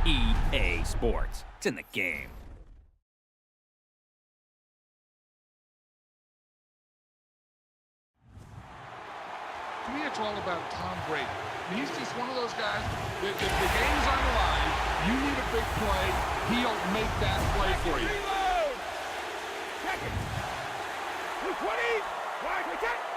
EA Sports. It's in the game. To me, it's all about Tom Brady. He's just one of those guys that if the game's on the line, you need a big play, he'll make that play for you. Reload! Check it! 220! Wide, check!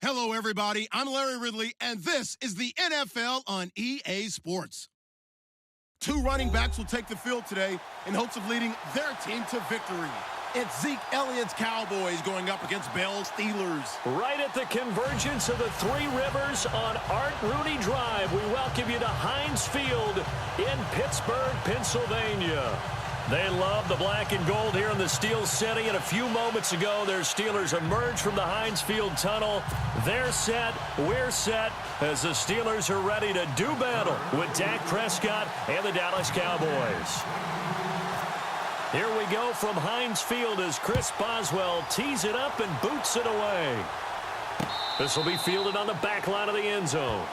Hello, everybody. I'm Larry Ridley, and this is the NFL on EA Sports. Two running backs will take the field today in hopes of leading their team to victory. It's Zeke Elliott's Cowboys going up against Bell's Steelers. Right at the convergence of the Three Rivers on Art Rooney Drive, we welcome you to Heinz Field in Pittsburgh, Pennsylvania. They love the black and gold here in the Steel City, and a few moments ago, their Steelers emerged from the Heinz Field tunnel. They're set, we're set, as the Steelers are ready to do battle with Dak Prescott and the Dallas Cowboys. Here we go from Heinz Field as Chris Boswell tees it up and boots it away. This will be fielded on the back line of the end zone.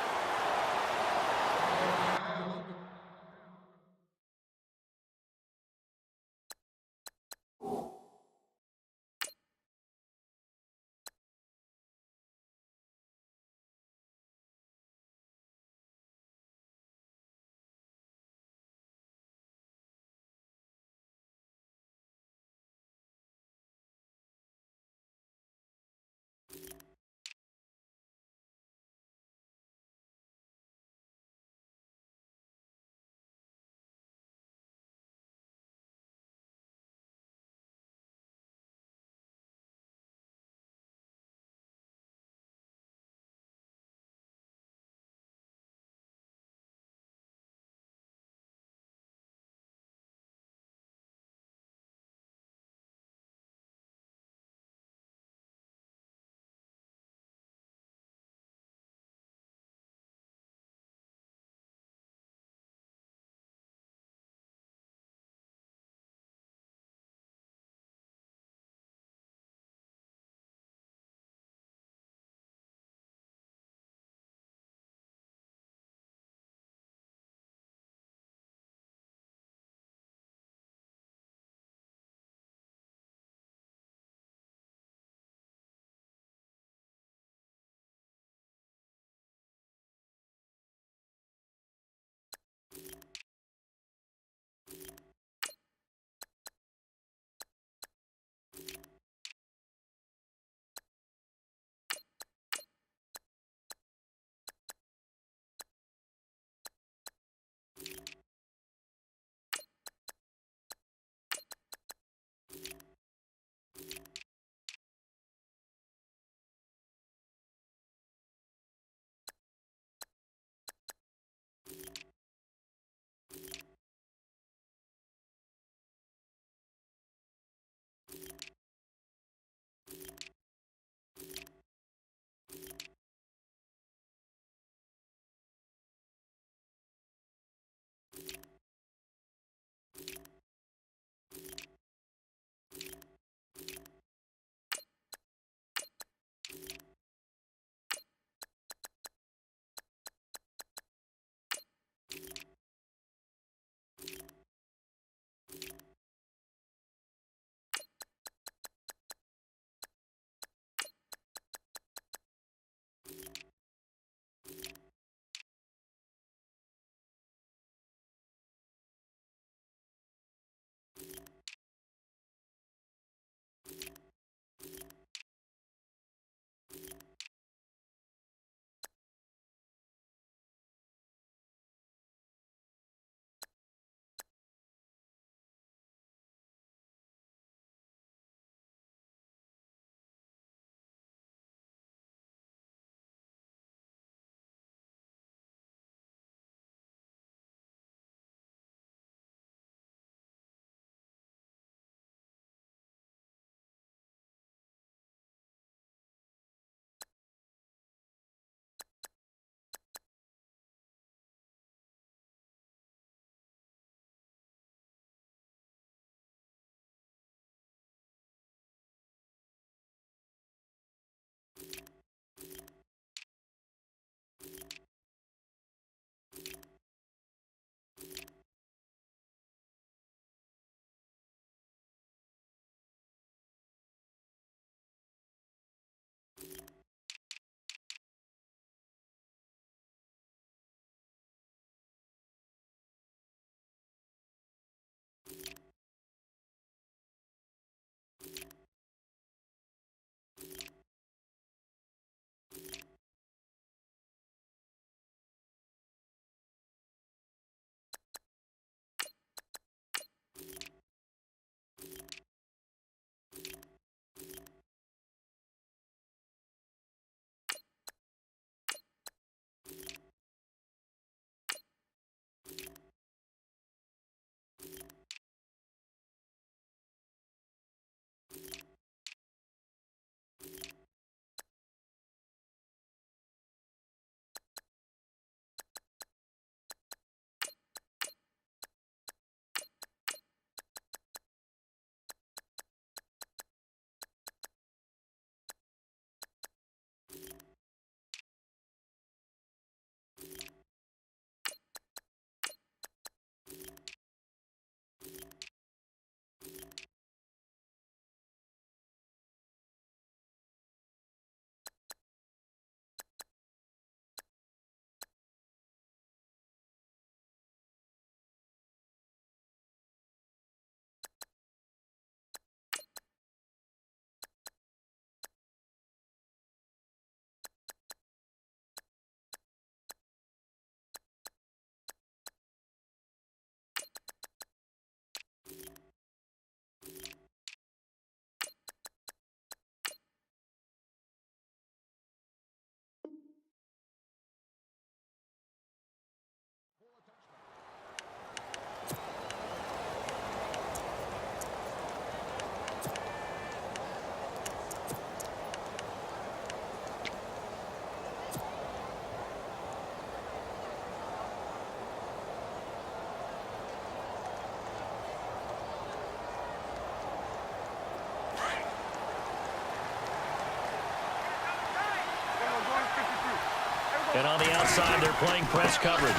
And on the outside, they're playing press coverage.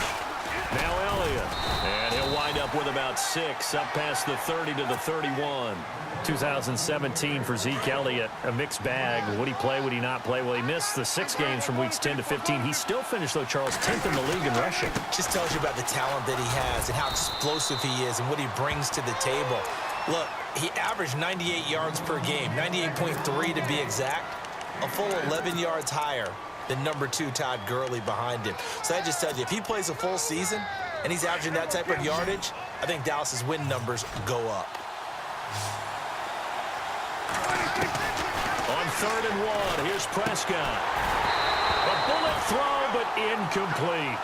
Now Elliott. And he'll wind up with about 6, up past the 30 to the 31. 2017 for Zeke Elliott, a mixed bag. Would he play, would he not play? Well, he missed the 6 games from weeks 10 to 15. He still finished, though, Charles, 10th in the league in rushing. Just tells you about the talent that he has and how explosive he is and what he brings to the table. Look, he averaged 98 yards per game, 98.3 to be exact, a full 11 yards higher than number 2 Todd Gurley behind him. So that just tells you, if he plays a full season and he's averaging that type of yardage, I think Dallas's win numbers go up. On 3rd and 1, here's Prescott. A bullet throw, but incomplete.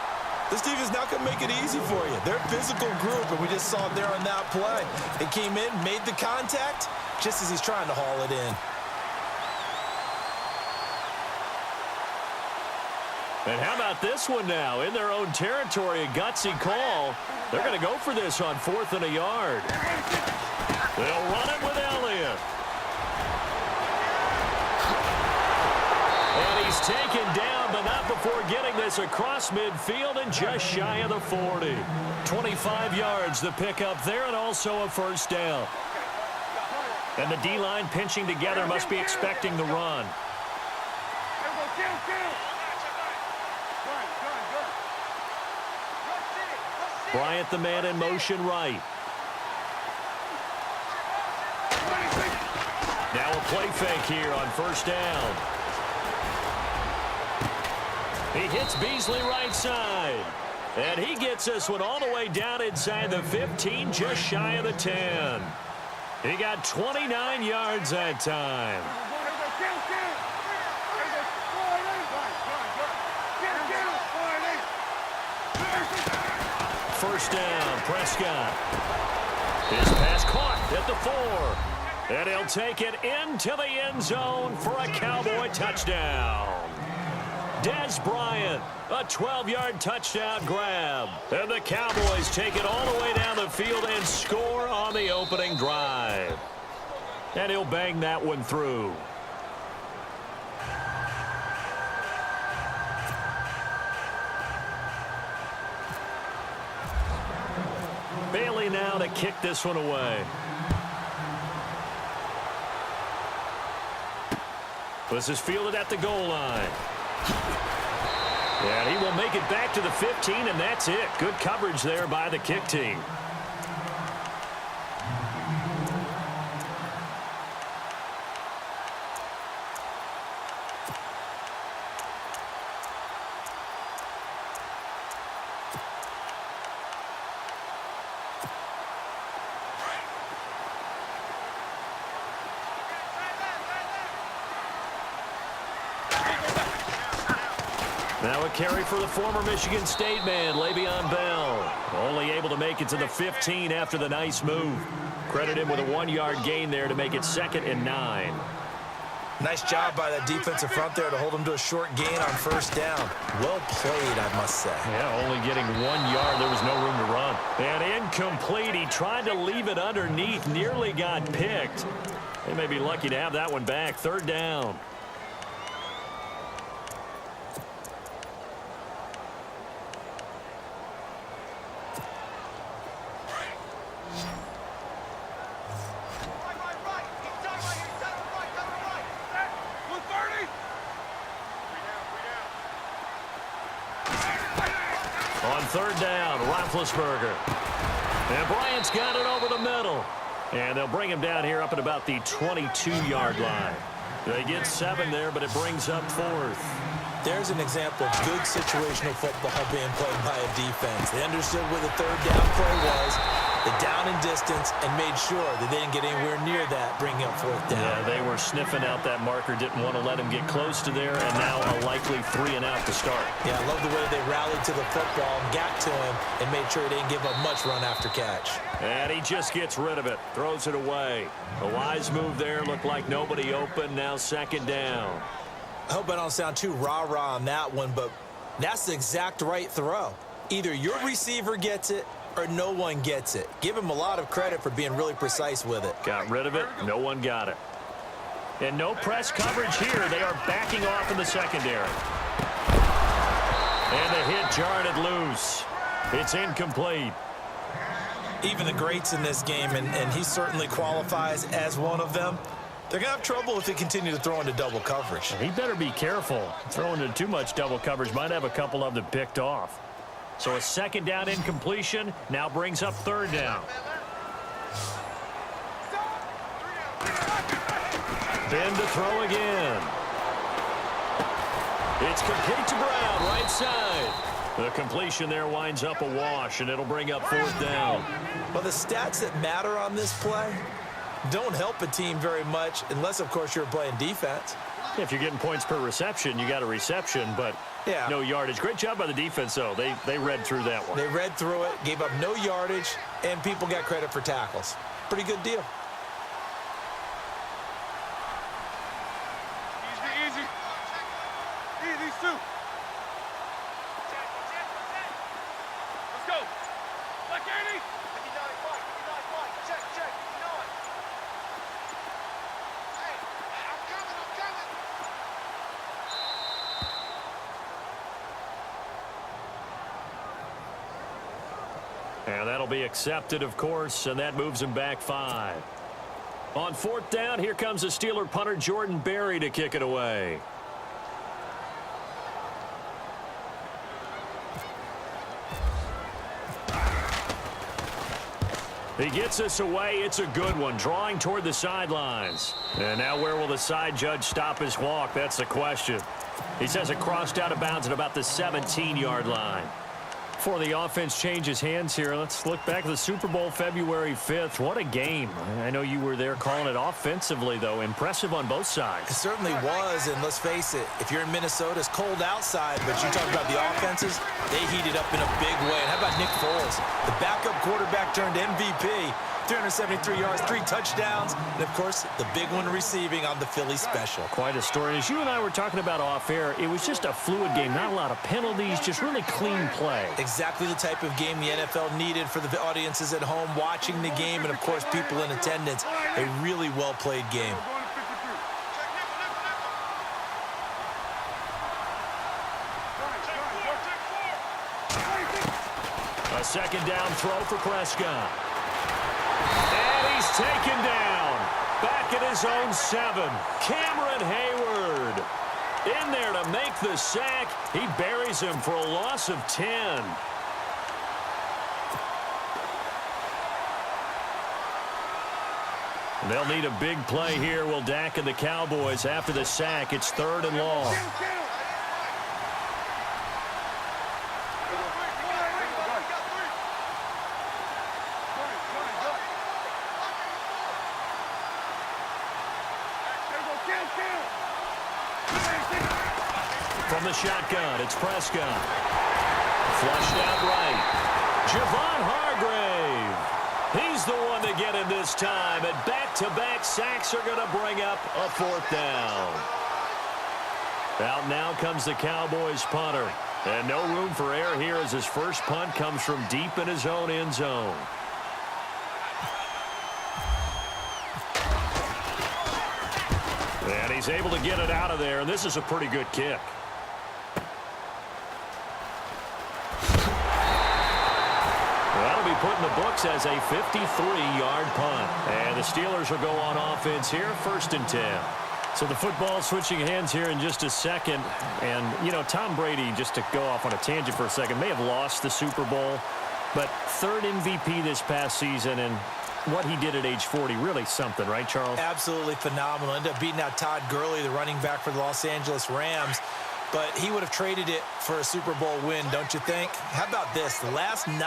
This defense is not going to make it easy for you. They're a physical group, and we just saw it there on that play. They came in, made the contact, just as he's trying to haul it in. And how about this one now? In their own territory, a gutsy call. They're going to go for this on 4th and a yard. They'll run it with Elliott. And he's taken down, but not before getting this across midfield and just shy of the 40. 25 yards the pickup there, and also a first down. And the D-line pinching together, must be expecting the run. Bryant, the man in motion right. Now a play fake here on first down. He hits Beasley right side. And he gets this one all the way down inside the 15, just shy of the 10. He got 29 yards that time. First down, Prescott. His pass caught at the 4. And he'll take it into the end zone for a Cowboy touchdown. Dez Bryant, a 12-yard touchdown grab. And the Cowboys take it all the way down the field and score on the opening drive. And he'll bang that one through. Bailey now to kick this one away. This is fielded at the goal line. And he will make it back to the 15, and that's it. Good coverage there by the kick team. Now a carry for the former Michigan State man, Le'Veon Bell. Only able to make it to the 15 after the nice move. Credit him with a 1-yard gain there to make it 2nd and 9. Nice job by that defensive front there to hold him to a short gain on first down. Well played, I must say. Yeah, only getting 1 yard. There was no room to run. And incomplete. He tried to leave it underneath. Nearly got picked. They may be lucky to have that one back. 3rd down. On 3rd down, Roethlisberger. And Bryant's got it over the middle. And they'll bring him down here up at about the 22-yard line. They get 7 there, but it brings up 4th. There's an example of good situational football being played by a defense. They understood where the 3rd down play was, the down and distance, and made sure that they didn't get anywhere near that, bringing up 4th down. Yeah, they were sniffing out that marker, didn't want to let him get close to there, and now a likely 3 and out to start. Yeah, I love the way they rallied to the football and got to him and made sure he didn't give up much run after catch. And he just gets rid of it, throws it away. A wise move there, looked like nobody open, now 2nd down. I hope I don't sound too rah-rah on that one, but that's the exact right throw. Either your receiver gets it or no one gets it. Give him a lot of credit for being really precise with it. Got rid of it. No one got it. And no press coverage here. They are backing off in the secondary. And the hit jarred it loose. It's incomplete. Even the greats in this game, and he certainly qualifies as one of them, they're going to have trouble if they continue to throw into double coverage. He better be careful. Throwing into too much double coverage might have a couple of them picked off. So a second down incompletion now brings up third down. Ben to throw again. It's complete to Brown, right side. The completion there winds up a wash, and it'll bring up fourth down. Well, the stats that matter on this play don't help a team very much unless, of course, you're playing defense. If you're getting points per reception, you got a reception, but no yardage. Great job by the defense, though. They read through that one. They read through it, gave up no yardage, and people got credit for tackles. Pretty good deal. Easy. These two. Let's go. Like Andy. Check. Hey, I'm coming. And that'll be accepted, of course, and that moves him back 5. On fourth down, here comes the Steeler punter Jordan Berry to kick it away. He gets us away. It's a good one, drawing toward the sidelines. And now where will the side judge stop his walk? That's the question. He says it crossed out of bounds at about the 17-yard line. Before the offense changes hands here, let's look back at the Super Bowl February 5th. What a game. I know you were there calling it offensively, though. Impressive on both sides. It certainly was, and let's face it, if you're in Minnesota, it's cold outside, but you talk about the offenses, they heated up in a big way. And how about Nick Foles? The backup quarterback turned MVP. 373 yards, 3 touchdowns, and, of course, the big one receiving on the Philly special. Quite a story. As you and I were talking about off air, it was just a fluid game. Not a lot of penalties, just really clean play. Exactly the type of game the NFL needed for the audiences at home watching the game and, of course, people in attendance. A really well-played game. A second down throw for Prescott. And he's taken down. Back at his own 7. Cameron Hayward in there to make the sack. He buries him for a loss of 10. They'll need a big play here, will Dak and the Cowboys. After the sack, it's 3rd and long. From the shotgun, it's Prescott. Flushed out right. Javon Hargrave. He's the one to get him this time. And back-to-back sacks are going to bring up a 4th down. Out now comes the Cowboys punter. And no room for error here as his first punt comes from deep in his own end zone. And he's able to get it out of there, and this is a pretty good kick. That'll be put in the books as a 53-yard punt. And the Steelers will go on offense here, 1st and 10. So the football switching hands here in just a second. And, you know, Tom Brady, just to go off on a tangent for a second, may have lost the Super Bowl, but 3rd MVP this past season, and what he did at age 40, really something, right, Charles? Absolutely phenomenal. Ended up beating out Todd Gurley, the running back for the Los Angeles Rams. But he would have traded it for a Super Bowl win, don't you think? How about this? The last 9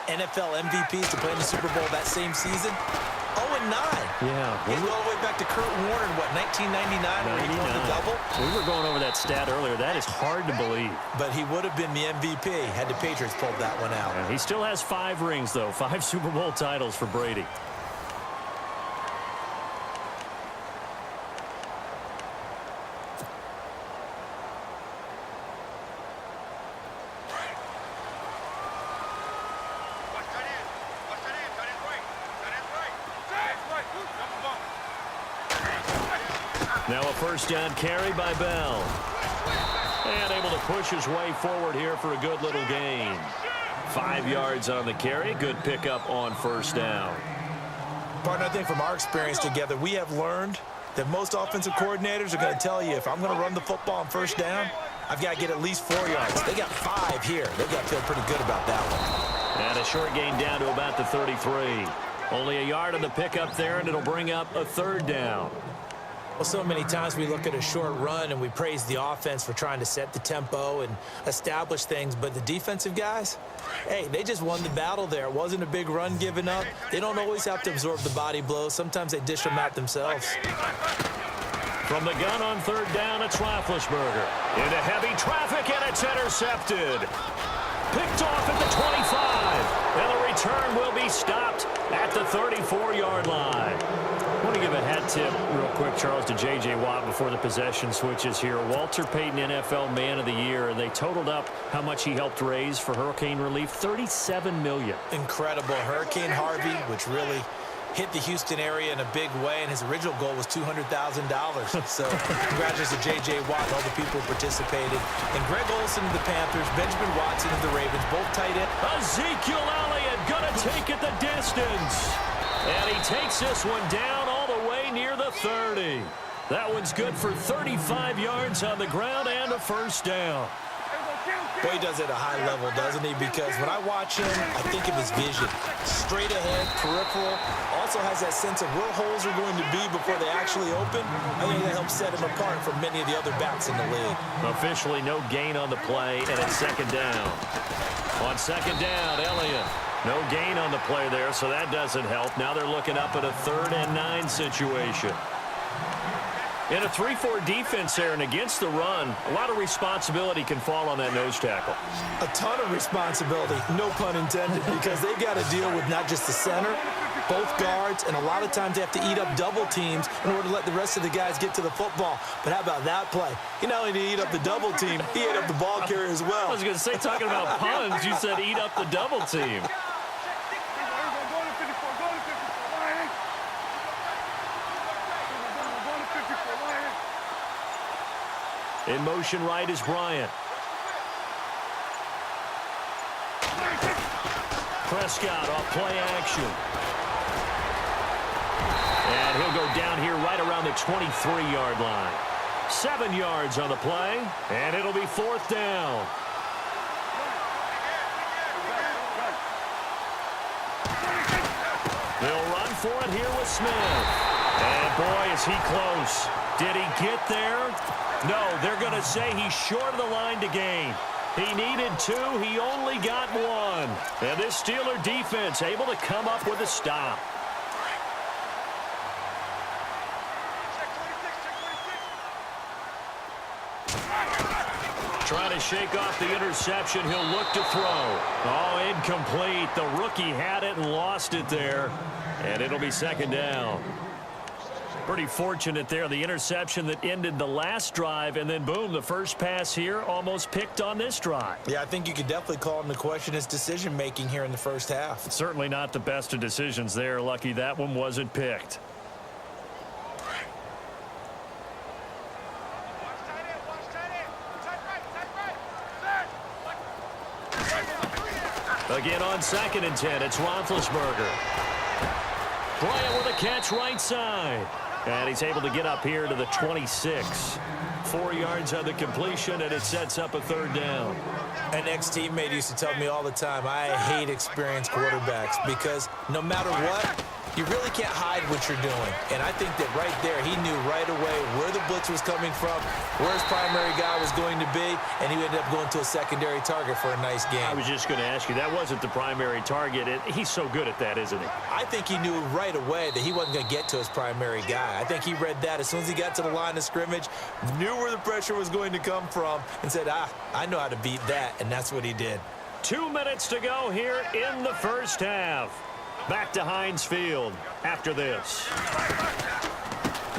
NFL MVPs to play in the Super Bowl that same season, 0-9. Yeah. He's all the way back to Kurt Warner in, what, 1999 where he won the double? We were going over that stat earlier. That is hard to believe. But he would have been the MVP had the Patriots pulled that one out. Yeah, he still has 5 rings, though. 5 Super Bowl titles for Brady. Now a 1st down carry by Bell. And able to push his way forward here for a good little gain. 5 yards on the carry. Good pickup on first down. Partner, I think from our experience together, we have learned that most offensive coordinators are going to tell you, if I'm going to run the football on first down, I've got to get at least 4 yards. They got 5 here. They've got to feel pretty good about that one. And a short gain down to about the 33. Only a yard on the pickup there, and it'll bring up a third down. Well, so many times we look at a short run and we praise the offense for trying to set the tempo and establish things, but the defensive guys, hey, they just won the battle there. It wasn't a big run given up. They don't always have to absorb the body blows. Sometimes they dish them out themselves. From the gun on third down, it's Roethlisberger. Into heavy traffic, and it's intercepted. Picked off at the 25. And the return will be stopped at the 34-yard line. I want to give a hat tip real quick, Charles, to J.J. Watt before the possession switches here. Walter Payton, NFL Man of the Year. They totaled up how much he helped raise for hurricane relief, $37 million. Incredible. Hurricane Harvey, which really hit the Houston area in a big way, and his original goal was $200,000. So congratulations to J.J. Watt and all the people who participated. And Greg Olsen of the Panthers, Benjamin Watson of the Ravens, both tight end. Ezekiel Elliott gonna take it the distance. And he takes this one down all the way near the 30. That one's good for 35 yards on the ground and a first down. Boy, he does it at a high level, doesn't he? Because when I watch him, I think of his vision. Straight ahead, peripheral. Also has that sense of where holes are going to be before they actually open. I think that helps set him apart from many of the other backs in the league. Officially no gain on the play, and it's second down. On second down, Elliott. No gain on the play there, so that doesn't help. Now they're looking up at a 3rd and 9 situation. In a 3-4 defense there and against the run, a lot of responsibility can fall on that nose tackle. A ton of responsibility, no pun intended, because they've got to deal with not just the center, both guards, and a lot of times they have to eat up double teams in order to let the rest of the guys get to the football. But how about that play? He not only did he eat up the double team, he ate up the ball carrier as well. I was going to say, talking about puns, you said eat up the double team. In motion right is Bryant. Prescott off play action. And he'll go down here right around the 23-yard line. 7 yards on the play, and it'll be 4th down. They'll run for it here with Smith. And boy, is he close. Did he get there? No, they're going to say he's short of the line to gain. He needed 2. He only got 1. And this Steeler defense able to come up with a stop. Trying to shake off the interception. He'll look to throw. Oh, incomplete. The rookie had it and lost it there. And it'll be second down. Pretty fortunate there. The interception that ended the last drive, and then, boom, the first pass here almost picked on this drive. Yeah, I think you could definitely call him to question his decision-making here in the first half. Certainly not the best of decisions there. Lucky that one wasn't picked. Again on 2nd and 10, it's Roethlisberger. Bryant with a catch right side. And he's able to get up here to the 26. 4 yards on the completion, and it sets up a 3rd down. An ex-teammate used to tell me all the time, I hate experienced quarterbacks because no matter what, you really can't hide what you're doing. And I think that right there, he knew right away where the blitz was coming from, where his primary guy was going to be, and he ended up going to a secondary target for a nice game. I was just going to ask you, that wasn't the primary target. He's so good at that, isn't he? I think he knew right away that he wasn't going to get to his primary guy. I think he read that as soon as he got to the line of scrimmage, knew where the pressure was going to come from, and said, I know how to beat that, and that's what he did. 2 minutes to go here in the first half. Back to Heinz Field after this.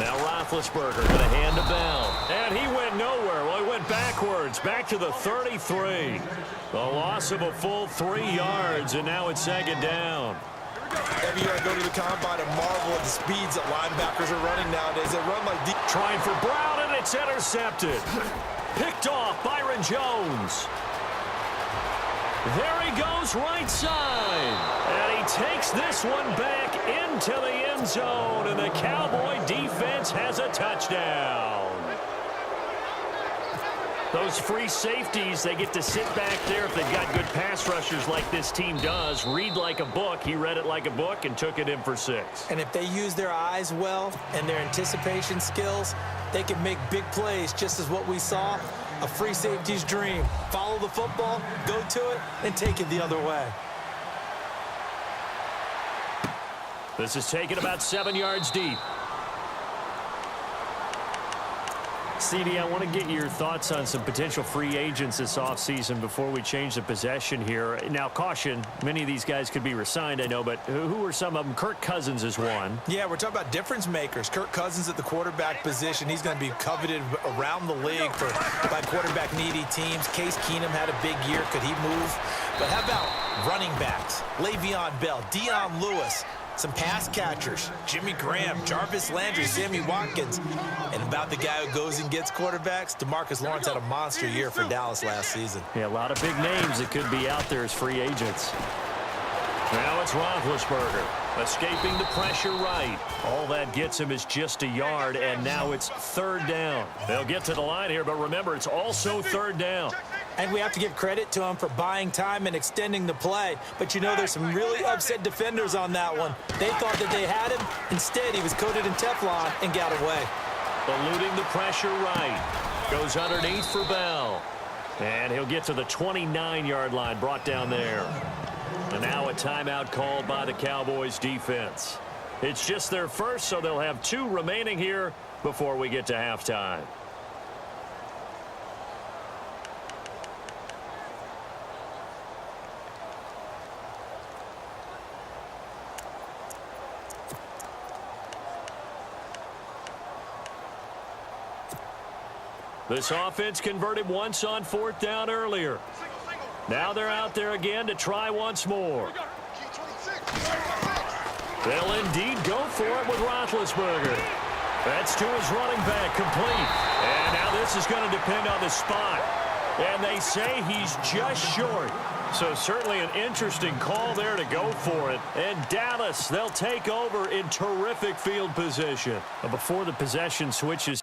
Now Roethlisberger going to hand to Bell. And he went nowhere. Well, he went backwards, back to the 33. The loss of a full 3 yards, and now it's second down. Every year I go to the combine and marvel at the speeds that linebackers are running nowadays. They run like deep. Trying for Brown, and it's intercepted. Picked off, Byron Jones. There he goes right side. And he takes this one back into the end zone. And the Cowboy defense has a touchdown. Those free safeties, they get to sit back there if they've got good pass rushers like this team does. Read like a book. He read it like a book and took it in for 6. And if they use their eyes well and their anticipation skills, they can make big plays, just as what we saw. A free safety's dream. Follow the football, go to it, and take it the other way. This is taken about 7 yards deep. CD, I want to get your thoughts on some potential free agents this offseason before we change the possession here. Now, caution, many of these guys could be re-signed, I know, but who are some of them? Kirk Cousins is one. Yeah, we're talking about difference makers. Kirk Cousins at the quarterback position. He's going to be coveted around the league by quarterback-needy teams. Case Keenum had a big year. Could he move? But how about running backs? Le'Veon Bell, Dion Lewis, some pass catchers, Jimmy Graham, Jarvis Landry, Sammy Watkins. And about the guy who goes and gets quarterbacks, DeMarcus Lawrence had a monster year for Dallas last season. Yeah, a lot of big names that could be out there as free agents. Now it's Roethlisberger, escaping the pressure right. All that gets him is just a yard, and now it's 3rd down. They'll get to the line here, but remember, it's also 3rd down. And we have to give credit to him for buying time and extending the play. But you know, there's some really upset defenders on that one. They thought that they had him. Instead, he was coated in Teflon and got away. Eluding the pressure right. Goes underneath for Bell. And he'll get to the 29-yard line, brought down there. And now a timeout called by the Cowboys defense. It's just their first, so they'll have 2 remaining here before we get to halftime. This offense converted once on 4th down earlier. Now they're out there again to try once more. They'll indeed go for it with Roethlisberger. That's to his running back, complete. And now this is going to depend on the spot. And they say he's just short. So certainly an interesting call there to go for it. And Dallas, they'll take over in terrific field position. Before the possession switches.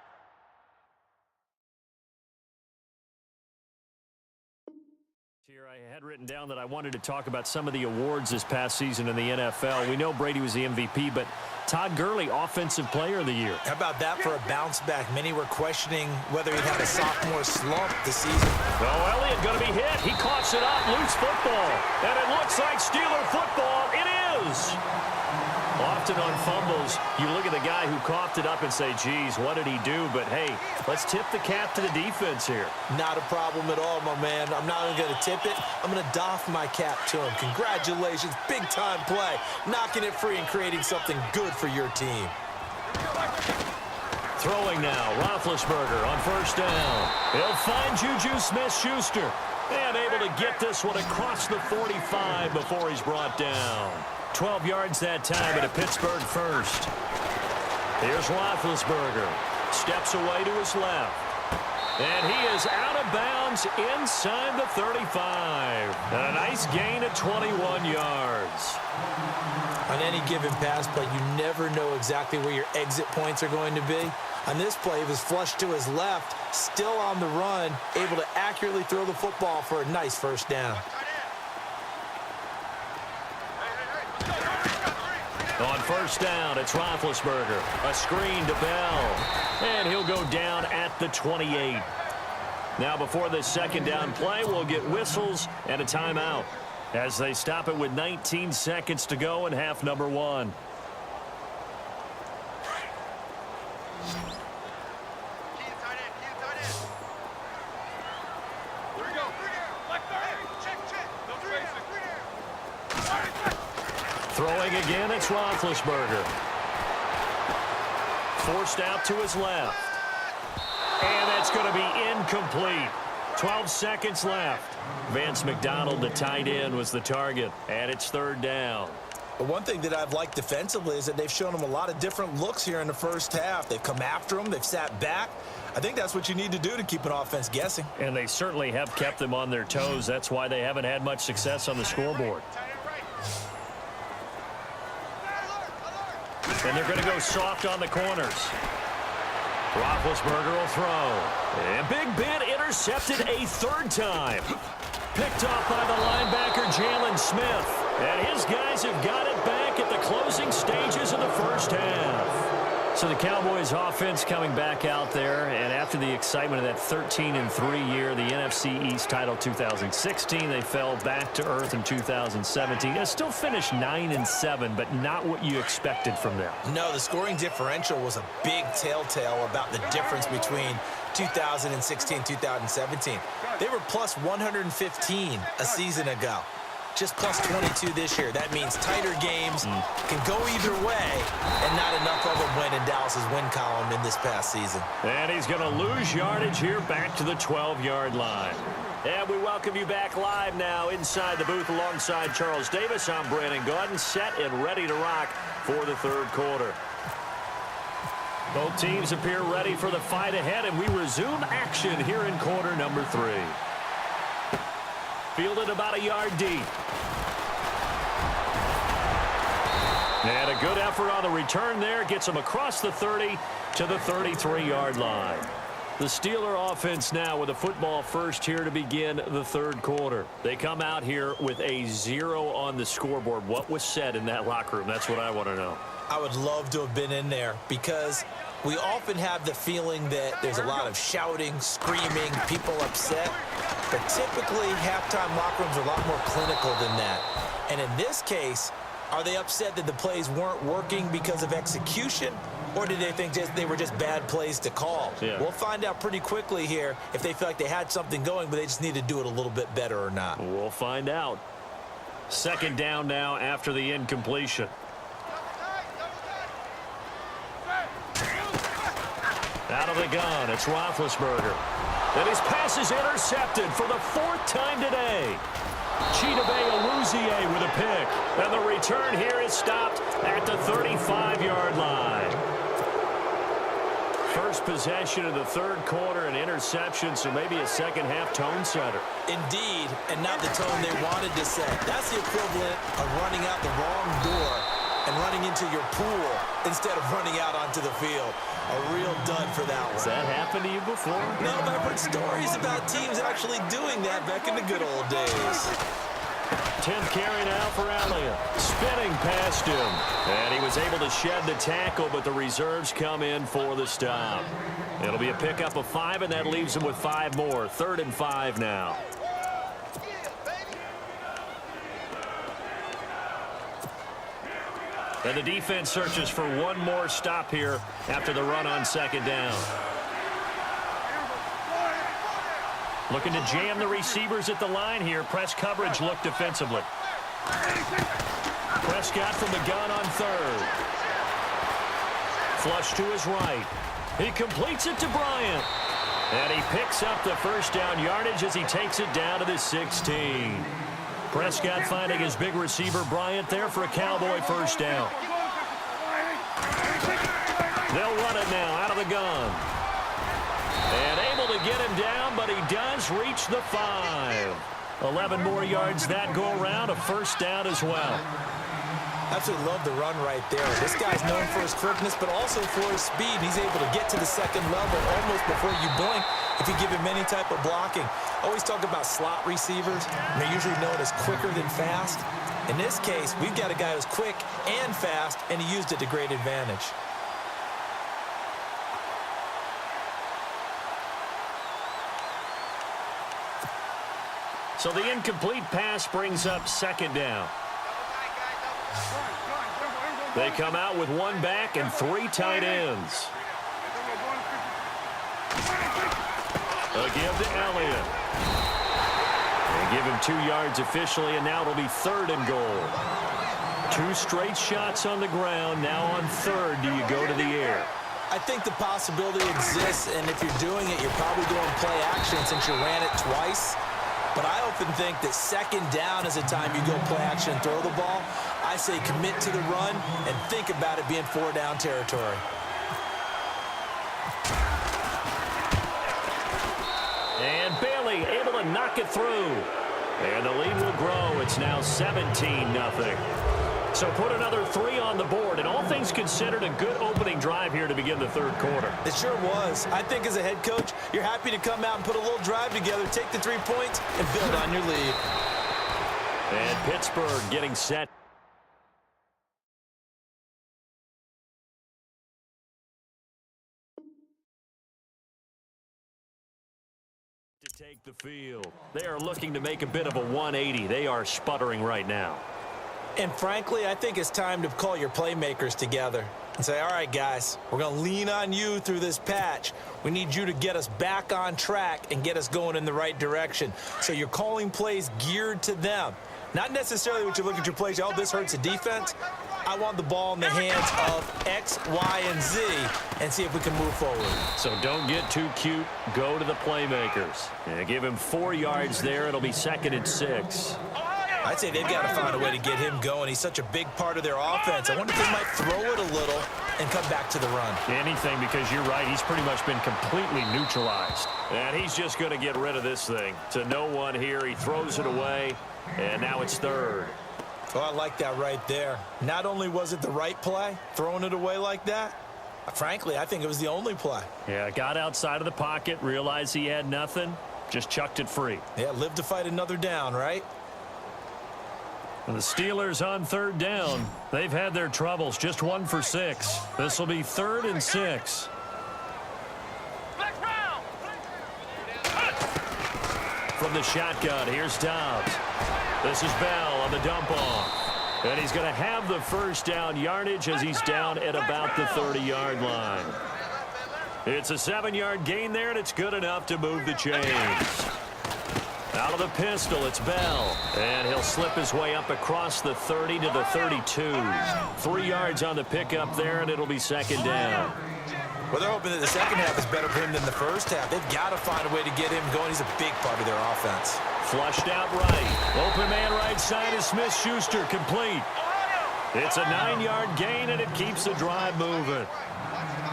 Written down that I wanted to talk about some of the awards this past season in the NFL. We know Brady was the MVP, but Todd Gurley, Offensive Player of the Year. How about that for a bounce back? Many were questioning whether he'd had a sophomore slump this season. Well, Elliott going to be hit. He coughs it up, loose football. And it looks like Steeler football. It is. Often on fumbles, you look at the guy who coughed it up and say, geez, what did he do? But, hey, let's tip the cap to the defense here. Not a problem at all, my man. I'm not only going to tip it, I'm going to doff my cap to him. Congratulations, big-time play. Knocking it free and creating something good for your team. Throwing now, Roethlisberger on 1st down. He'll find Juju Smith-Schuster. And able to get this one across the 45 before he's brought down. 12 yards that time at a Pittsburgh first. Here's Roethlisberger. Steps away to his left. And he is out of bounds inside the 35. And a nice gain of 21 yards. On any given pass play, you never know exactly where your exit points are going to be. On this play, he was flushed to his left, still on the run, able to accurately throw the football for a nice 1st down. On 1st down, it's Roethlisberger. A screen to Bell. And he'll go down at the 28. Now before this 2nd down play, we'll get whistles and a timeout as they stop it with 19 seconds to go in half number 1. Throwing again, it's Roethlisberger. Forced out to his left. And that's going to be incomplete. 12 seconds left. Vance McDonald, the tight end, was the target. And it's 3rd down. But one thing that I've liked defensively is that they've shown them a lot of different looks here in the first half. They've come after them. They've sat back. I think that's what you need to do to keep an offense guessing. And they certainly have kept them on their toes. That's why they haven't had much success on the scoreboard. And they're going to go soft on the corners. Roethlisberger will throw. And Big Ben intercepted a third time. Picked off by the linebacker, Jalen Smith. And his guys have got it back at the closing stages of the first half. So the Cowboys offense coming back out there, and after the excitement of that 13-3 year, the NFC East title 2016, they fell back to earth in 2017. They still finished 9-7, but not what you expected from them. No, the scoring differential was a big telltale about the difference between 2016 2017. They were plus 115 a season ago. Just plus 22 this year. That means tighter games can go either way, and not enough of them went in Dallas's win column in this past season. And he's going to lose yardage here back to the 12-yard line. And we welcome you back live now inside the booth alongside Charles Davis. I'm Brandon Gaudin, set and ready to rock for the third quarter. Both teams appear ready for the fight ahead, and we resume action here in quarter number 3. Fielded about a yard deep. And a good effort on the return there. Gets him across the 30 to the 33-yard line. The Steeler offense now with a football first here to begin the third quarter. They come out here with a 0 on the scoreboard. What was said in that locker room? That's what I want to know. I would love to have been in there because we often have the feeling that there's a lot of shouting, screaming, people upset. But typically, halftime locker rooms are a lot more clinical than that. And in this case, are they upset that the plays weren't working because of execution? Or did they think they were just bad plays to call? Yeah. We'll find out pretty quickly here if they feel like they had something going, but they just need to do it a little bit better or not. We'll find out. Second down now after the incompletion. Out of the gun, it's Roethlisberger. And his pass is intercepted for the 4th time today. Chidobe Awuzie with a pick. And the return here is stopped at the 35-yard line. First possession of the third quarter, an interception, so maybe a second-half tone setter. Indeed, and not the tone they wanted to set. That's the equivalent of running out the wrong door and running into your pool instead of running out onto the field. A real dud for that one. Has that happened to you before? No, but I've heard stories about teams actually doing that back in the good old days. 10th carry now for Elliott. Spinning past him. And he was able to shed the tackle, but the reserves come in for the stop. It'll be a pickup of 5, and that leaves him with 5 more. 3rd and 5 now. And the defense searches for one more stop here after the run on second down. Looking to jam the receivers at the line here. Press coverage look defensively. Prescott from the gun on 3rd. Flush to his right. He completes it to Bryant. And he picks up the first down yardage as he takes it down to the 16. Prescott finding his big receiver Bryant there for a Cowboy first down. They'll run it now out of the gun. And able to get him down, but he does reach the 5. 11 more yards that go around, a first down as well. Absolutely love the run right there. This guy's known for his quickness, but also for his speed. He's able to get to the second level almost before you blink if you give him any type of blocking. Always talk about slot receivers. They're usually known as quicker than fast. In this case, we've got a guy who's quick and fast, and he used it to great advantage. So the incomplete pass brings up second down. They come out with 1 back and 3 tight ends. A give to Elliott. They give him 2 yards officially, and now it'll be 3rd and goal. 2 straight shots on the ground. Now on 3rd, do you go to the air? I think the possibility exists, and if you're doing it, you're probably doing play action since you ran it twice. But I often think that second down is the time you go play action and throw the ball. I I say commit to the run and think about it being 4-down territory. And Bailey able to knock it through. And the lead will grow. It's now 17-0. So put another 3 on the board. And all things considered, a good opening drive here to begin the third quarter. It sure was. I think as a head coach, you're happy to come out and put a little drive together, take the 3 points, and build on your lead. And Pittsburgh getting set. To take the field. They are looking to make a bit of a 180. They are sputtering right now. And frankly, I think it's time to call your playmakers together and say, all right, guys, we're going to lean on you through this patch. We need you to get us back on track and get us going in the right direction. So you're calling plays geared to them. Not necessarily what you look at your plays, oh, this hurts the defense. I want the ball in the hands of X, Y, and Z and see if we can move forward. So don't get too cute. Go to the playmakers. And give him 4 yards there. It'll be 2nd and 6. I'd say they've got to find a way to get him going. He's such a big part of their offense. I wonder if they might throw it a little and come back to the run. Anything, because you're right. He's pretty much been completely neutralized. And he's just going to get rid of this thing. To no one here. He throws it away. And now it's 3rd. Oh, I like that right there. Not only was it the right play, throwing it away like that, frankly, I think it was the only play. Yeah, got outside of the pocket, realized he had nothing, just chucked it free. Yeah, live to fight another down, right? And the Steelers on 3rd down. They've had their troubles, just 1 for 6. This will be 3rd and 6. From the shotgun, here's Dobbs. This is Bell on the dump off. And he's going to have the first down yardage as he's down at about the 30-yard line. It's a 7-yard gain there, and it's good enough to move the chains. Out of the pistol, it's Bell. And he'll slip his way up across the 30 to the 32. 3 yards on the pickup there, and it'll be 2nd down. Well, they're hoping that the second half is better for him than the first half. They've got to find a way to get him going. He's a big part of their offense. Flushed out right. Open man right side is Smith-Schuster, complete. It's a 9-yard gain, and it keeps the drive moving.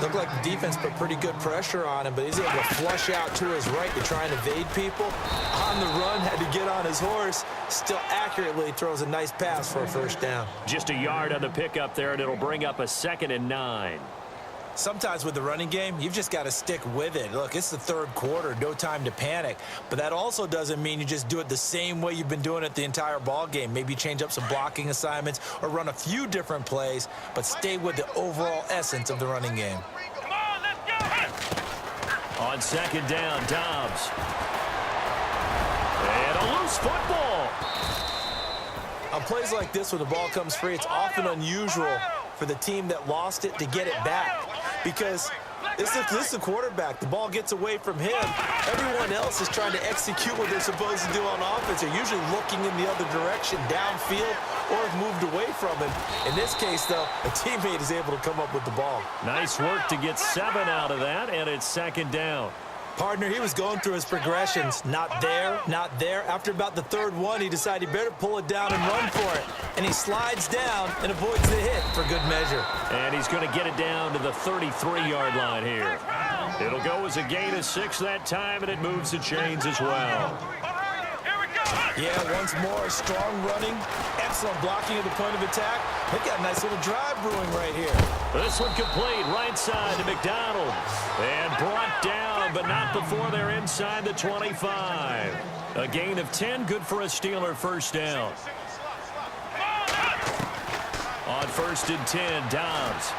Looked like the defense put pretty good pressure on him, but he's able to flush out to his right to try and evade people. On the run, had to get on his horse. Still accurately throws a nice pass for a first down. Just a yard on the pickup there, and it'll bring up a 2nd and 9. Sometimes with the running game, you've just got to stick with it. Look, it's the 3rd quarter, no time to panic. But that also doesn't mean you just do it the same way you've been doing it the entire ball game. Maybe change up some blocking assignments or run a few different plays, but stay with the overall essence of the running game. Come on, let's go! On 2nd down, Dobbs. And a loose football. On plays like this, when the ball comes free, it's often unusual for the team that lost it to get it back. Because this is the quarterback. The ball gets away from him. Everyone else is trying to execute what they're supposed to do on offense. They're usually looking in the other direction, downfield, or have moved away from him. In this case, though, a teammate is able to come up with the ball. Nice work to get 7 out of that, and it's 2nd down. Partner, he was going through his progressions. Not there, not there. After about the 3rd one, he decided he better pull it down and run for it. And he slides down and avoids the hit for good measure. And he's going to get it down to the 33-yard line here. It'll go as a gain of 6 that time, and it moves the chains as well. Yeah, once more, strong running, excellent blocking at the point of attack. They've got a nice little drive brewing right here. This one complete, right side to McDonald. And brought down, but not before they're inside the 25. A gain of 10, good for a Steeler first down. On 1st and 10, Dobbs.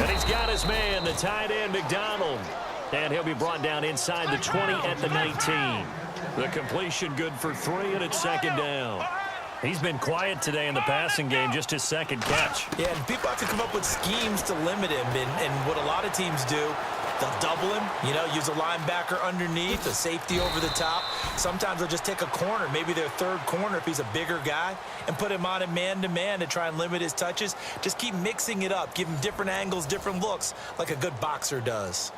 And he's got his man, the tight end, McDonald. And he'll be brought down inside the 20 at the 19. The completion good for 3, and it's 2nd down. He's been quiet today in the passing game, just his 2nd catch. Yeah, and people have to come up with schemes to limit him. And what a lot of teams do, they'll double him, use a linebacker underneath, a safety over the top. Sometimes they'll just take a corner, maybe their 3rd corner if he's a bigger guy, and put him on a man-to-man to try and limit his touches. Just keep mixing it up, give him different angles, different looks, like a good boxer does.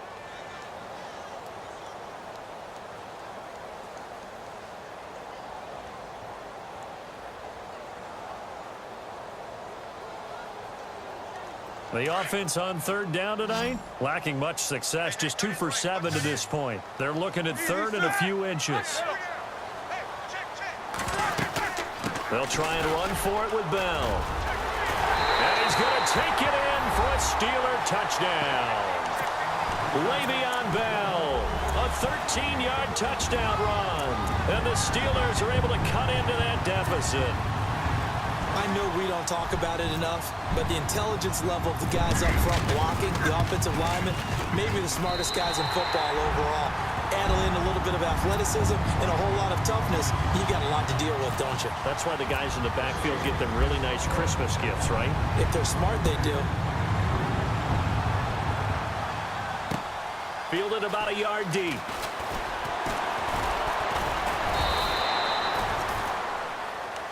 The offense on third down tonight, lacking much success, just 2 for 7 to this point. They're looking at third and a few inches. They'll try and run for it with Bell. And he's going to take it in for a Steeler touchdown. Le'Veon Bell, a 13-yard touchdown run. And the Steelers are able to cut into that deficit. I know we don't talk about it enough, but the intelligence level of the guys up front blocking, the offensive linemen, maybe the smartest guys in football overall. Add in a little bit of athleticism and a whole lot of toughness, you got a lot to deal with, don't you? That's why the guys in the backfield get them really nice Christmas gifts, right? If they're smart, they do. Fielded about a yard deep.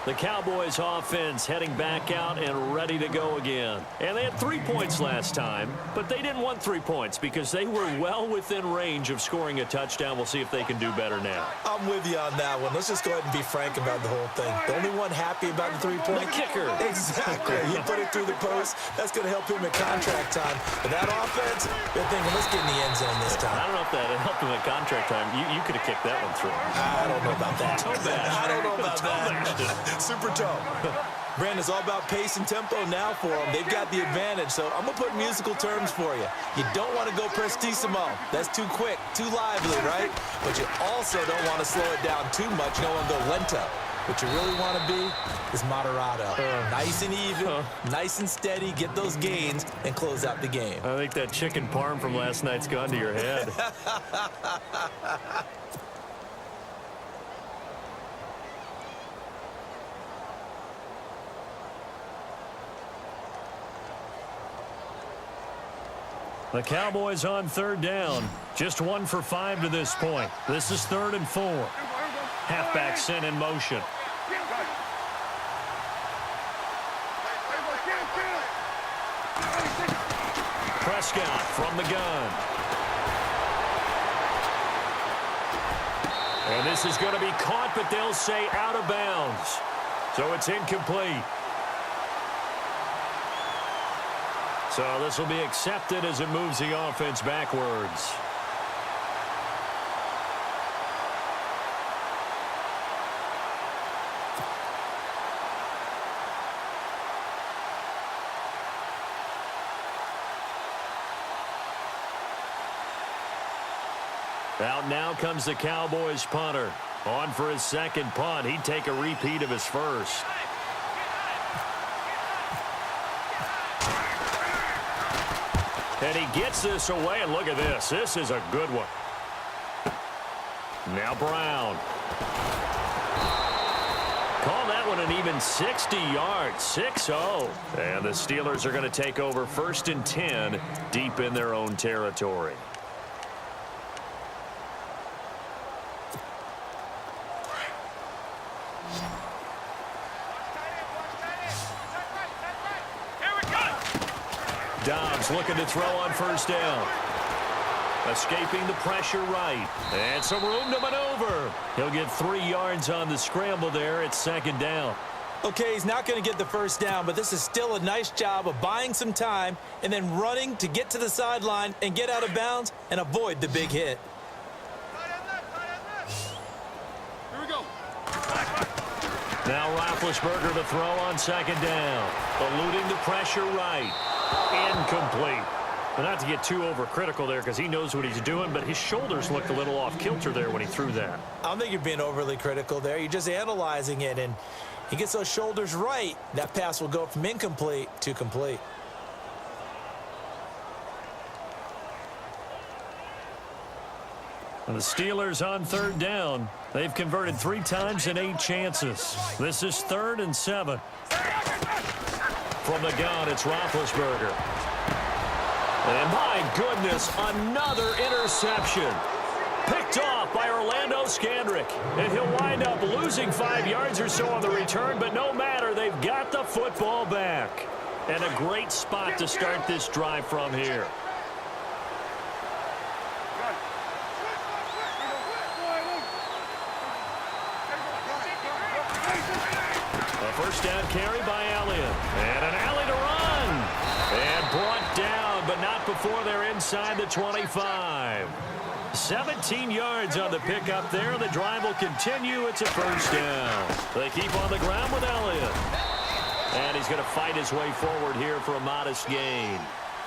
The Cowboys offense heading back out and ready to go again. And they had 3 points last time, but they didn't want 3 points because they were well within range of scoring a touchdown. We'll see if they can do better now. I'm with you on that one. Let's just go ahead and be frank about the whole thing. The only one happy about the 3-point kicker. Exactly. He put it through the post. That's going to help him in contract time. But that offense, they're thinking, let's get in the end zone this time. I don't know if that helped him at contract time. You could have kicked that one through. I don't know about that. I don't know about that. Super toe. Brandon, it's all about pace and tempo now for them. They've got the advantage, so I'm going to put musical terms for you. You don't want to go prestissimo. That's too quick, too lively, right? But you also don't want to slow it down too much. You don't want to go lento. What you really want to be is moderato. Nice and even, nice and steady, get those gains, and close out the game. I think that chicken parm from last night's gone to your head. The Cowboys on third down. Just 1 for 5 to this point. This is 3rd and 4. Halfback sent in motion. Prescott from the gun. And this is going to be caught, but they'll say out of bounds. So it's incomplete. So this will be accepted as it moves the offense backwards. Out now comes the Cowboys punter. On for his second punt. He'd take a repeat of his first. And he gets this away, and look at this. This is a good one. Now Brown. Call that one an even 60 yards, 6-0. And the Steelers are going to take over 1st and 10 deep in their own territory. Dobbs looking to throw on 1st down. Escaping the pressure right. And some room to maneuver. He'll get 3 yards on the scramble there. It's 2nd down. Okay, he's not going to get the 1st down, but this is still a nice job of buying some time and then running to get to the sideline and get out of bounds and avoid the big hit. Here we go. Now Roethlisberger to throw on 2nd down. Eluding the pressure right. Incomplete. But not to get too overcritical there because he knows what he's doing, but his shoulders looked a little off kilter there when he threw that. I don't think you're being overly critical there. You're just analyzing it, and he gets those shoulders right. That pass will go from incomplete to complete. And the Steelers on 3rd down. They've converted 3 times in 8 chances. This is 3rd and 7. From the gun, it's Roethlisberger. And my goodness, another interception. Picked off by Orlando Scandrick. And he'll wind up losing 5 yards or so on the return, but no matter, they've got the football back. And a great spot to start this drive from here. A 1st down carry by Elliott. And an alley to run. And Bryant not before they're inside the 25. 17 yards on the pickup there. The drive will continue. It's a first down. They keep on the ground with Elliott. And he's going to fight his way forward here for a modest gain.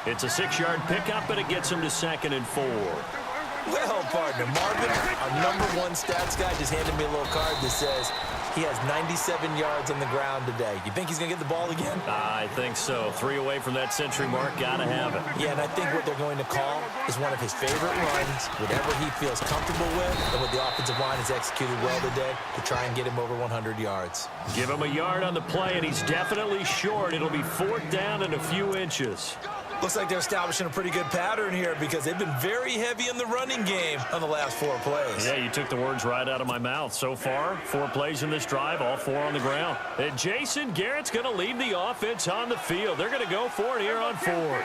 It's a 6-yard pickup, but it gets him to 2nd and 4. Well, partner, Marvin, our #1 stats guy, just handed me a little card that says he has 97 yards on the ground today. You think he's going to get the ball again? I think so. 3 away from that century mark. Got to have it. Yeah, and I think what they're going to call is one of his favorite runs, whatever he feels comfortable with, and what the offensive line has executed well today to try and get him over 100 yards. Give him a yard on the play, and he's definitely short. It'll be 4th down and a few inches. Looks like they're establishing a pretty good pattern here because they've been very heavy in the running game on the last 4 plays. Yeah, you took the words right out of my mouth. So far, 4 plays in this drive, all 4 on the ground. And Jason Garrett's going to lead the offense on the field. They're going to go for it here on 4th.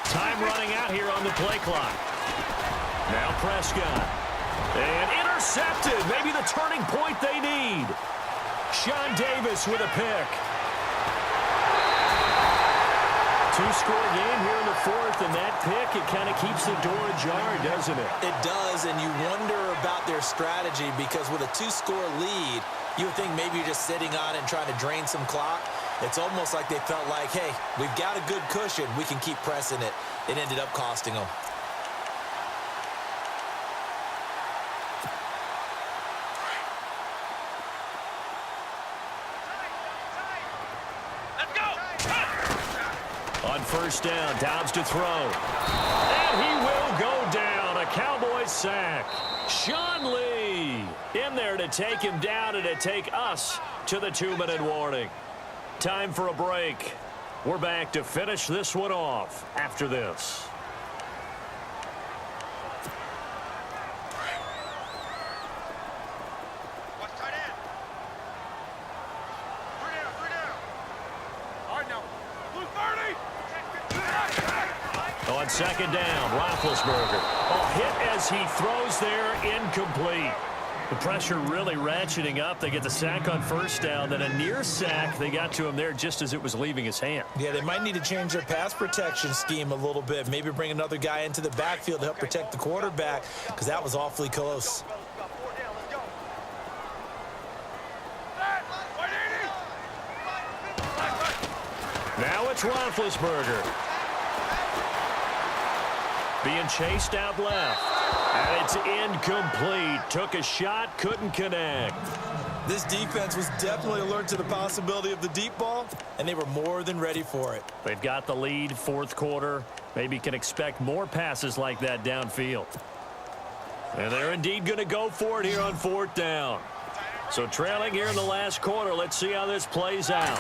Time running out here on the play clock. Now Prescott. And intercepted. Maybe the turning point they need. Sean Davis with a pick. 2-score game here in the 4th, and that pick, it kind of keeps the door ajar, doesn't it? It does, and you wonder about their strategy because with a 2-score lead, you would think maybe you're just sitting on it and trying to drain some clock. It's almost like they felt like, hey, we've got a good cushion. We can keep pressing it. It ended up costing them. Let's go. On 1st down, Dobbs to throw. And he will go down. A Cowboys sack. Sean Lee in there to take him down and to take us to the 2-minute warning. Time for a break. We're back to finish this one off after this. Watch tight end. 3 down. All right, now. Blue 30. On 2nd down, Roethlisberger. A hit as he throws there, incomplete. The pressure really ratcheting up. They get the sack on 1st down, then a near sack. They got to him there just as it was leaving his hand. Yeah, they might need to change their pass protection scheme a little bit. Maybe bring another guy into the backfield to help protect the quarterback because that was awfully close. Now it's Roethlisberger. Being chased out left. And it's incomplete. Took a shot, couldn't connect. This defense was definitely alert to the possibility of the deep ball, and they were more than ready for it. They've got the lead, 4th quarter. Maybe can expect more passes like that downfield. And they're indeed going to go for it here on 4th down. So trailing here in the last quarter. Let's see how this plays out.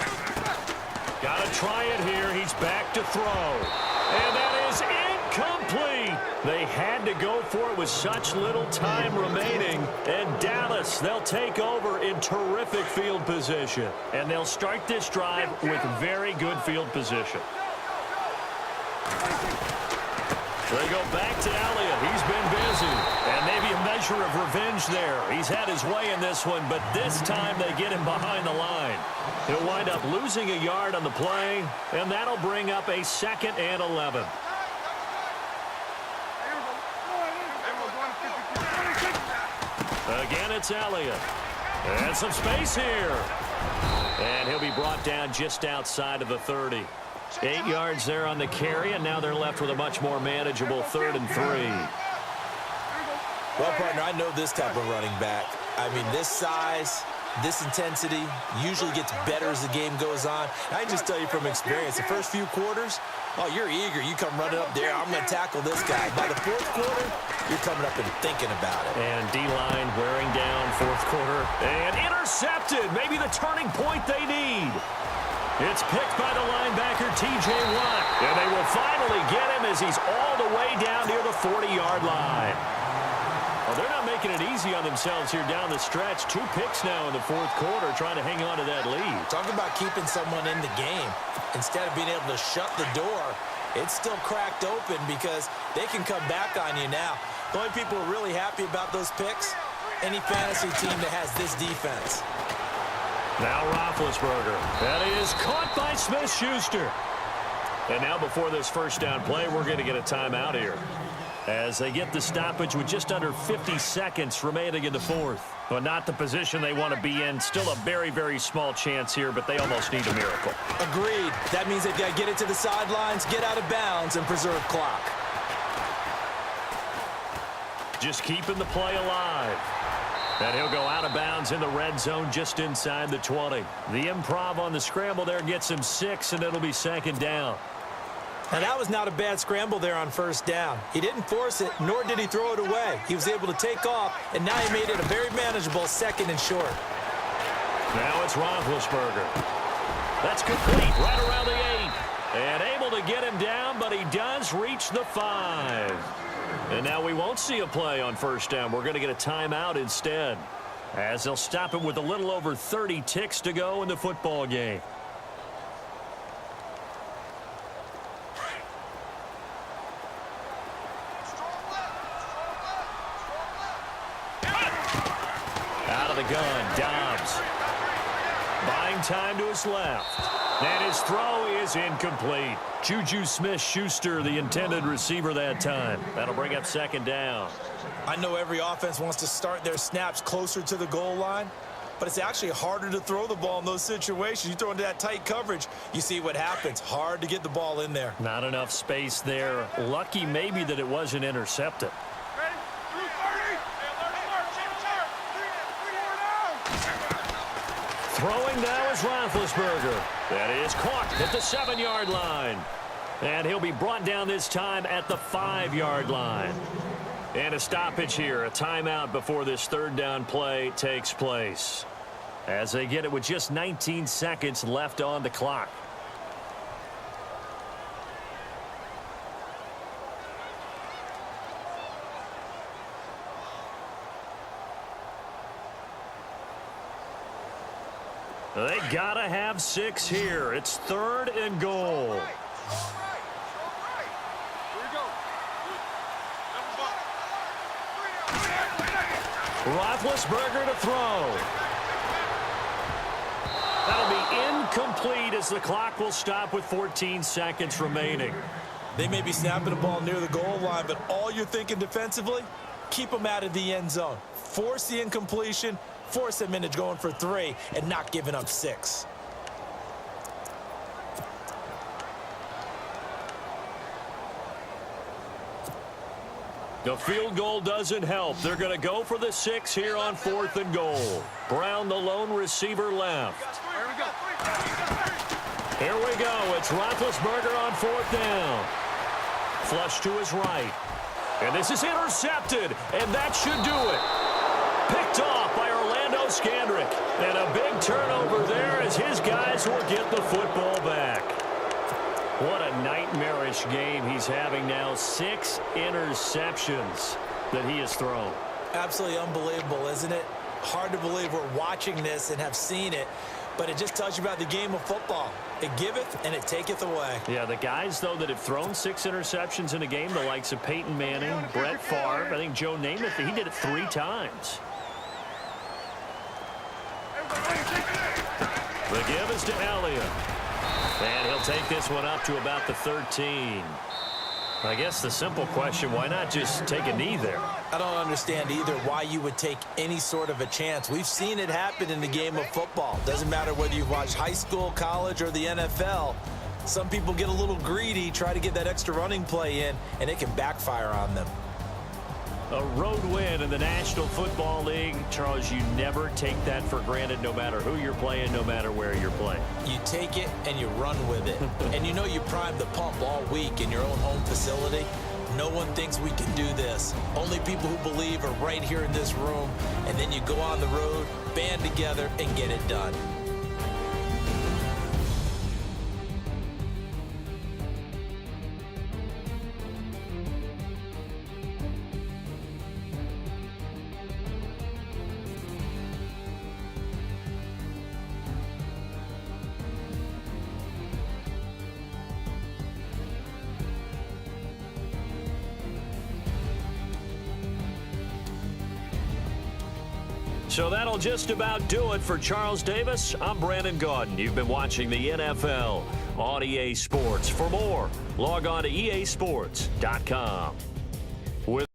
Got to try it here. He's back to throw. And that is incomplete. They had to go for it with such little time remaining. And Dallas, they'll take over in terrific field position. And they'll start this drive with very good field position. They go back to Elliott. He's been busy. And maybe a measure of revenge there. He's had his way in this one, but this time they get him behind the line. He'll wind up losing a yard on the play, and that'll bring up a 2nd and 11. Again, it's Elliott. And some space here. And he'll be brought down just outside of the 30. 8 yards there on the carry, and now they're left with a much more manageable 3rd and 3. Well, partner, I know this type of running back. I mean, this size, this intensity usually gets better as the game goes on. I can just tell you from experience, the first few quarters, oh, you're eager. You come running up there. I'm going to tackle this guy. By the 4th quarter, you're coming up and thinking about it. And D-line wearing down 4th quarter. And intercepted. Maybe the turning point they need. It's picked by the linebacker, T.J. Watt. And they will finally get him as he's all the way down near the 40-yard line. Well, they're not making it easy on themselves here down the stretch. 2 picks now in the 4th quarter trying to hang on to that lead. Talk about keeping someone in the game. Instead of being able to shut the door, it's still cracked open because they can come back on you now. The only people who are really happy about those picks, any fantasy team that has this defense. Now Roethlisberger. That is caught by Smith-Schuster. And now before this first down play, we're going to get a timeout here, as they get the stoppage with just under 50 seconds remaining in the fourth. But not the position they want to be in. Still a very, very small chance here, but they almost need a miracle. Agreed. That means they've got to get it to the sidelines, get out of bounds, and preserve clock. Just keeping the play alive. And he'll go out of bounds in the red zone just inside the 20. The improv on the scramble there gets him 6, and it'll be second down. And that was not a bad scramble there on first down. He didn't force it, nor did he throw it away. He was able to take off, and now he made it a very manageable second and short. Now it's Roethlisberger. That's complete right around the 8. And able to get him down, but he does reach the 5. And now we won't see a play on first down. We're going to get a timeout instead, as they'll stop it with a little over 30 ticks to go in the football game. Out of the gun, Dobbs. Buying time to his left. And his throw is incomplete. Juju Smith-Schuster, the intended receiver that time. That'll bring up second down. I know every offense wants to start their snaps closer to the goal line, but it's actually harder to throw the ball in those situations. You throw into that tight coverage, you see what happens. Hard to get the ball in there. Not enough space there. Lucky maybe that it wasn't intercepted. Throwing now is Roethlisberger. That is caught at the 7-yard line. And he'll be brought down this time at the 5-yard line. And a stoppage here, a timeout before this third down play takes place, as they get it with just 19 seconds left on the clock. They gotta have 6 here. It's 3rd and goal. Roethlisberger to throw. That'll be incomplete as the clock will stop with 14 seconds remaining. They may be snapping the ball near the goal line, but all you're thinking defensively, keep them out of the end zone. Force the incompletion, force them into going for 3, and not giving up 6. The field goal doesn't help. They're going to go for the 6 here on 4th and goal. Brown, the lone receiver, left. Here we go. It's Roethlisberger on 4th down. Flush to his right. And this is intercepted, and that should do it. Picked off by Orlando Scandrick. And a big turnover there as his guys will get the football back. What a nightmarish game he's having now. 6 interceptions that he has thrown. Absolutely unbelievable, isn't it? Hard to believe we're watching this and have seen it, but it just tells you about the game of football. It giveth and it taketh away. Yeah, the guys, though, that have thrown 6 interceptions in a game, the likes of Peyton Manning, Brett Favre, I think Joe Namath, he did it 3 times. The give is to Elliott. And he'll take this one up to about the 13. I guess the simple question, why not just take a knee there? I don't understand either why you would take any sort of a chance. We've seen it happen in the game of football. Doesn't matter whether you've watched high school, college, or the NFL. Some people get a little greedy, try to get that extra running play in, and it can backfire on them. A road win in the National Football League. Charles, you never take that for granted, no matter who you're playing, no matter where you're playing. You take it and you run with it. And you know you primed the pump all week in your own home facility. No one thinks we can do this. Only people who believe are right here in this room. And then you go on the road, band together, and get it done. So that'll just about do it for Charles Davis. I'm Brandon Gaudin. You've been watching the NFL on EA Sports. For more, log on to easports.com.